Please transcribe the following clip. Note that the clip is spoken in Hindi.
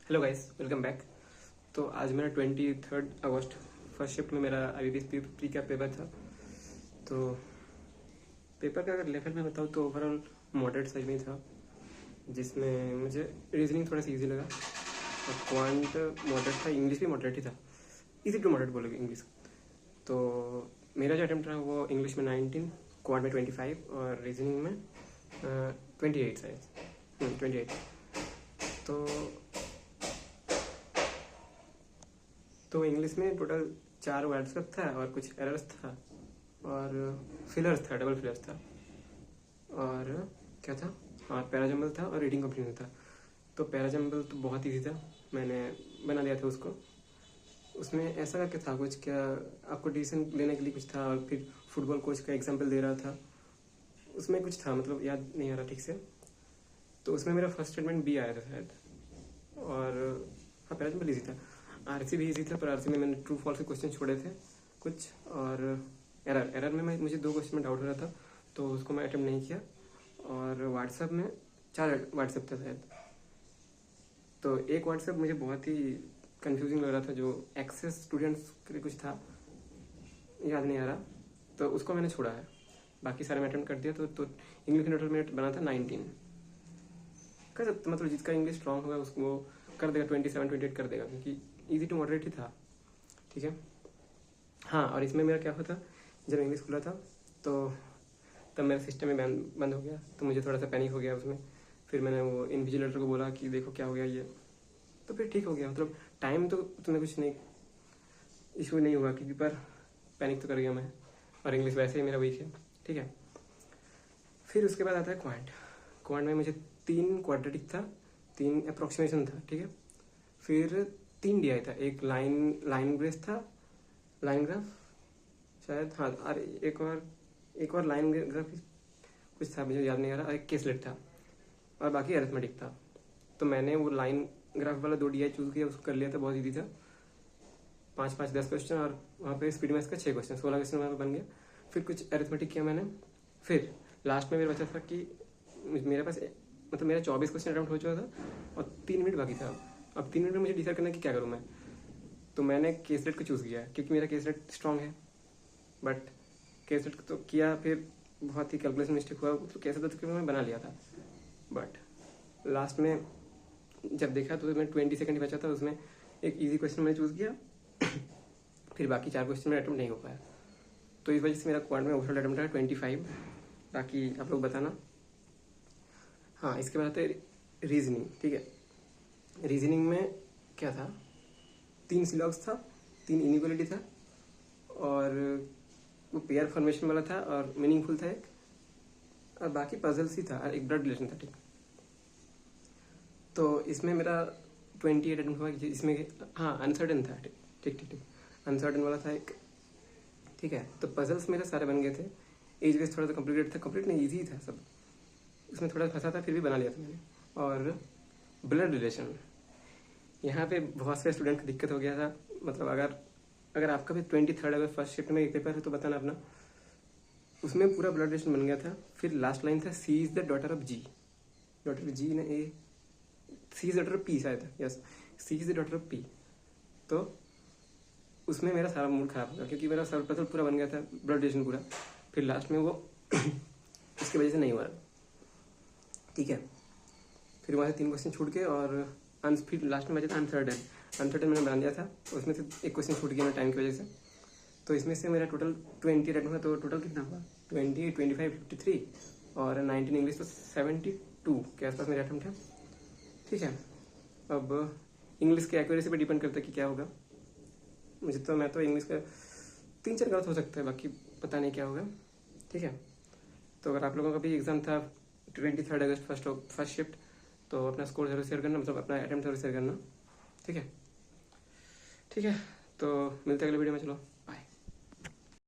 Hello guys, welcome back. तो आज मेरा 23 अगस्त फर्स्ट शिफ्ट में मेरा IBPS प्री का पेपर था। तो पेपर का अगर लेवल में बताऊँ तो ओवरऑल मॉडरेट साइज में था, जिसमें मुझे रीजनिंग थोड़ा सा इजी लगा और क्वांट मॉडरेट था। इंग्लिश भी मॉडरेट ही था, इजी टू मॉडरेट बोलोगे इंग्लिश। तो मेरा जो अटेम्प्ट रहा वो इंग्लिश में 19, क्वांट में 25 और रीजनिंग में 28 शायद 28। तो इंग्लिश में टोटल 4 वर्ड्स का था और कुछ एरर्स था और फिलर्स था, डबल फिलर्स था और क्या था, हाँ पैराजम्बल था और रीडिंग कॉम्प्रिहेंशन था। तो पैराजम्बल तो बहुत ईजी था, मैंने बना लिया था उसको। उसमें ऐसा करके था कुछ, क्या आपको डिसीजन लेने के लिए कुछ था और फिर फुटबॉल कोच का एग्जाम्पल दे रहा था, उसमें कुछ था, मतलब याद नहीं आ रहा ठीक से। तो उसमें मेरा फर्स्ट स्टेटमेंट बी आया था शायद। और हाँ पैराजम्बल ईजी था। आरसी भी इजी था, पर आरसी में मैंने ट्रू फॉल्स के क्वेश्चन छोड़े थे कुछ, और एरर में मुझे 2 क्वेश्चन में डाउट हो रहा था, तो उसको मैं अटेम्प्ट नहीं किया। और व्हाट्सएप में 4 व्हाट्सएप था शायद। तो एक व्हाट्सएप मुझे बहुत ही कंफ्यूजिंग लग रहा था, जो एक्सेस स्टूडेंट्स के लिए कुछ था, याद नहीं आ रहा, तो उसको मैंने छोड़ा है। बाकी सारे मैं अटेम्प्ट कर दिया। तो इंग्लिश में टोटल मेरा बना था 19। कर सकते, मतलब जिसका इंग्लिश स्ट्रांग होगा उसको वो कर देगा, 27 28 कर देगा, क्योंकि इजी टू मॉडरेट ही था। ठीक है। हाँ, और इसमें मेरा क्या हुआ था, जब इंग्लिश खुला था तो तब मेरा सिस्टम में बंद हो गया, तो मुझे थोड़ा सा पैनिक हो गया उसमें। फिर मैंने वो इन्विजिलेटर को बोला कि देखो क्या हो गया ये, तो फिर ठीक हो गया। मतलब टाइम तो तुम्हें कुछ नहीं इशू नहीं हुआ, क्योंकि पर पैनिक तो कर गया मैं, और इंग्लिश वैसे ही मेरा वीक है। ठीक है। फिर उसके बाद आता है क्वांट। क्वांट में मुझे 3 क्वाड्रेटिक था, 3 अप्रोक्सीमेशन था। ठीक है। फिर 3 DI था, एक लाइन ग्राफ था, लाइन ग्राफ शायद, हाँ, और एक और लाइन ग्राफ कुछ था, मुझे याद नहीं आ रहा, और एक केसलेट था, और बाकी अरिथमेटिक था। तो मैंने वो लाइन ग्राफ वाला 2 DI चूज किया, उसको कर लिया था, बहुत ईजी था। 5 5 10 क्वेश्चन, और वहाँ पे स्पीड मैथ्स का 6 क्वेश्चन, 16 क्वेश्चन वहाँ पे बन गया। फिर कुछ अरिथमेटिक किया मैंने। फिर लास्ट में मेरा बचा था कि मेरे पास, मतलब मेरा 24 क्वेश्चन अटेम्प्ट हो चुका था और 3 मिनट बाकी था। अब 3 मिनट में मुझे डिसाइड करना है कि क्या करूँ मैं। तो मैंने केसलेट को चूज़ किया, क्योंकि मेरा केसलेट स्ट्रॉन्ग है। बट केसलेट तो किया, फिर बहुत ही कैलकुलेशन मिस्टेक हुआ, तो केसलेट तो मैं बना लिया था। बट लास्ट में जब देखा तो मैं 20 सेकंड बचा था, उसमें एक इजी क्वेश्चन मैंने चूज़ किया। फिर बाकी 4 क्वेश्चन में अटेम्प्ट नहीं हो पाया, तो इस वजह से मेरा क्वांट में ओवरऑल अटेम्प्ट है 25। बाकी आप लोग बताना। हाँ, इसके बाद आता है रीजनिंग। ठीक है। रीजनिंग में क्या था, 3 सिलॉग्स था, 3 इनइक्वालिटी था, और वो पेयर फॉर्मेशन वाला था, और मीनिंगफुल था एक, और बाकी पजल्स ही था, और एक ब्लड रिलेशन था। ठीक। तो इसमें मेरा 28 अटेम्प्ट हुआ, इसमें हाँ अनसर्टन था। ठीक ठीक ठीक ठीक, अनसर्टन वाला था एक। ठीक है। तो पजल्स मेरे सारे बन गए थे। एज वेस थोड़ा सा कम्प्लीकेटेड था, कम्प्लीट नहीं, ईजी था सब। उसमें थोड़ा फंसा था, फिर भी बना लिया था मैंने। और ब्लड रिलेशन, यहाँ पे बहुत सारे स्टूडेंट को दिक्कत हो गया था। मतलब अगर आपका भी 23 अगर फर्स्ट शिफ्ट में एक पेपर है तो बताना अपना। उसमें पूरा ब्लड रिलेशन बन गया था। फिर लास्ट लाइन था, C is the daughter of G. Daughter G ने A, C is daughter of P शायद, yes, C is the daughter of P. तो उसमें मेरा सारा मूड खराब हो गया, क्योंकि मेरा सब पजल पूरा बन गया था, ब्लड रिलेशन पूरा। फिर लास्ट में वो उसकी वजह से नहीं हुआ। ठीक है। फिर वहाँ से 3 क्वेश्चन छूट गए, और फिर लास्ट में बचा था अनसर्टन। अनसर्टन मैंने बना लिया था, तो उसमें से एक क्वेश्चन छूट गया मेरे टाइम की वजह से। तो इसमें से मेरा टोटल 20 अटेम्प्ट हुआ, तो टोटल कितना हुआ, 20 25 53, और 19 इंग्लिश, तो 72 के आसपास मेरा अटेम्प्ट है। ठीक है। अब इंग्लिश की एक्यूरेसी पे डिपेंड करता है कि क्या होगा। मैं तो इंग्लिश का 3 4 गलत हो सकता है, बाकी पता नहीं क्या होगा। ठीक है। तो अगर आप लोगों का भी एग्जाम था 23 अगस्त फर्स्ट शिफ्ट, तो अपना स्कोर जरूर शेयर करना, मतलब अपना अटेम्प्ट जरूर शेयर करना। ठीक है। ठीक है। तो मिलते हैं अगले वीडियो में, चलो।